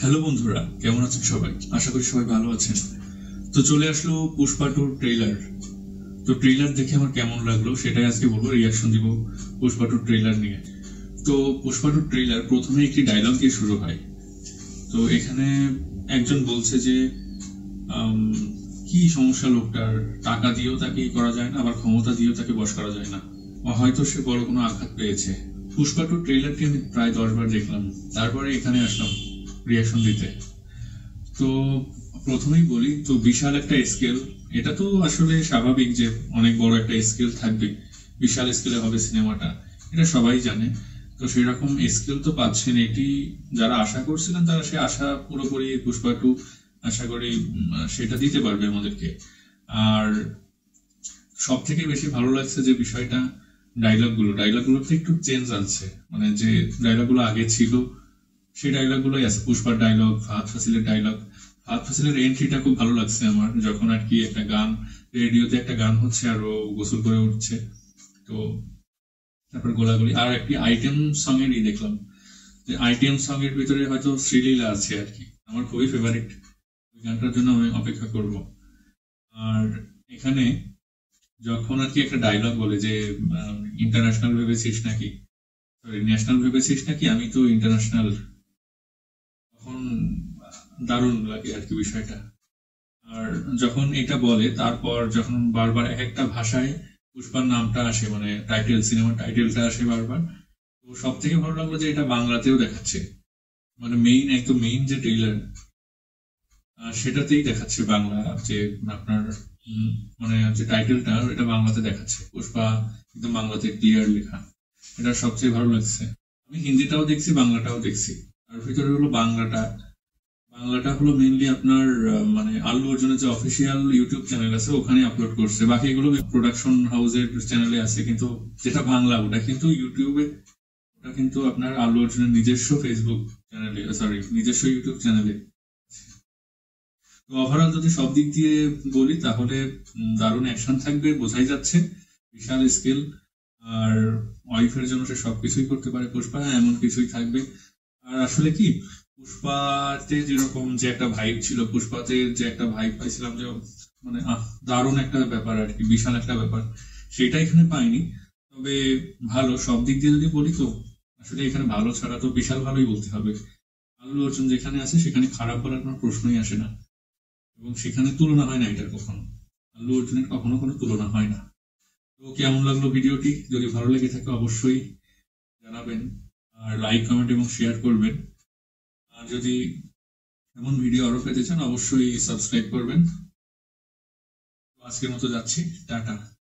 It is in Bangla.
হ্যালো বন্ধুরা, কেমন আছেন সবাই? আশা করি সবাই ভালো আছেন। তো চলে আসলো পুষ্পা 2 ট্রেলার। তো ট্রেলার দেখে আমার কেমন লাগলো সেটাই আজকে বলবো, রিয়াকশন দিব পুষ্পা 2 ট্রেলার নিয়ে। তো পুষ্পা 2 ট্রেলার প্রথমে একটি ডায়লগ দিয়ে শুরু হয়। তো এখানে একজন বলছে যে কি সমস্যা লোকটার, টাকা দিয়েও তাকে করা যায় না, আবার ক্ষমতা দিয়েও তাকে বশ করা যায় না, হয়তো সে বড় কোনো আঘাত পেয়েছে। পুষ্পা 2 ট্রেলারটি আমি প্রায় 10 বার দেখলাম, তারপরে এখানে আসলাম রিয়াকশন দিতে। তো প্রথমেই বলি, তো বিশাল একটা স্কেল, এটা তো আসলে স্বাভাবিক যে অনেক বড় একটা স্কেল থাকবে, বিশাল স্কেলে হবে সিনেমাটা, এটা সবাই জানে। তো সেরকম স্কেল তো পাচ্ছেন, এটি যারা আশা করছিলেন তারা সে আশা পুরোপুরি পুষ্পা 2 আশা করি সেটা দিতে পারবে আমাদেরকে। আর সব থেকে বেশি ভালো লাগছে যে বিষয়টা, ডায়লগগুলোতে একটু চেঞ্জ আনছে, মানে যে ডায়লগগুলো আগে ছিল সেই ডায়লগগুলোই আছে। পুষ্পার ডায়লগ, ফাহাদ ফাসিলের ডায়লগ, ফাহাদ ফাসিলের এন্ট্রিটা খুব ভালো লাগছে আমার, যখন আর কি একটা গান, রেডিওতে একটা গান হচ্ছে আর ও গোসল করে উঠছে, তো তারপর গোলাগুলি, আর একটি আইটেম সং এরই দেখলাম, যে আইটেম সং এর ভিতরে হয়তো শ্রীলীলা আছে আর কি, আমার খুবই ফেভারিট, ওই গানটার জন্য আমি অপেক্ষা করব। আর এখানে যখন আর কি একটা ডায়লগ বলে যে ইন্টারন্যাশনাল ভেবেছিস নাকি, সরি ন্যাশনাল ভেবেছিস নাকি, আমি তো ইন্টারন্যাশনাল, তখন দারুণ লাগে আর কি বিষয়টা। আর যখন এটা বলে, তারপর যখন বারবার এক একটা ভাষায় পুষ্পার নামটা আসে, মানে টাইটেল, সিনেমার টাইটেলটা আসে বারবার, তো সব থেকে ভালো লাগলো যে এটা বাংলাতেও দেখাচ্ছে, মানে একদম মেইন যে ট্রেলার সেটাতেই দেখাচ্ছে বাংলা, যে আপনার মানে যে টাইটেলটা এটা বাংলাতে দেখাচ্ছে, পুষ্পা একদম বাংলাতে ক্লিয়ার লেখা, এটা সবচেয়ে ভালো লাগছে। আমি হিন্দিটাও দেখছি, বাংলাটাও দেখছি, আর ভিতরে হলো বাংলাটা হলো মেইনলি আপনার মানে আল্লু অর্জুনের যে অফিসিয়াল ইউটিউব চ্যানেল আছে ওখানে আপলোড করছে, বাকি এগুলো প্রোডাকশন হাউসের চ্যানেলে আছে, কিন্তু যেটা বাংলা ওটা কিন্তু ইউটিউবে, ওটা কিন্তু আপনার আল্লু অর্জুনের নিজস্ব ফেসবুক চ্যানেলে, সরি নিজস্ব ইউটিউব চ্যানেলে। তো ওভারঅল যদি সব দিক দিয়ে বলি তাহলে দারুণ অ্যাকশন থাকবে, বোঝাই যাচ্ছে বিশাল স্কেল, আর ওয়াইফের জন্য সে সবকিছুই করতে পারে পুষ্পা, এমন কিছুই থাকবে। আর আসলে কি, পুষ্পাতে যেরকম যে একটা ভাইব ছিল, পুষ্পাতে যে একটা ভাইব পাইছিলাম, যে মানে দারুণ একটা ব্যাপার আর কি, বিশাল একটা ব্যাপার, সেটা এখানে পাইনি। তবে ভালো সব দিক দিয়ে যদি বলি, তো আসলে এখানে ভালো ছাড়া তো বিশাল ভালোই বলতে হবে। আল্লু অর্জুন যেখানে আছে সেখানে খারাপ বলার কোনো প্রশ্নই আসে না, এবং সেখানে তুলনা হয় না এটার কখনো, আল্লু অর্জুনের কখনো কোনো তুলনা হয় না। তো কেমন লাগলো ভিডিওটি? যদি ভালো লেগে থাকে অবশ্যই জানাবেন, আর লাইক, কমেন্ট এবং শেয়ার করবেন। আর যদি এমন ভিডিও আরো পেতে চান অবশ্যই সাবস্ক্রাইব করবেন। আজকের মতো যাচ্ছি, টাটা।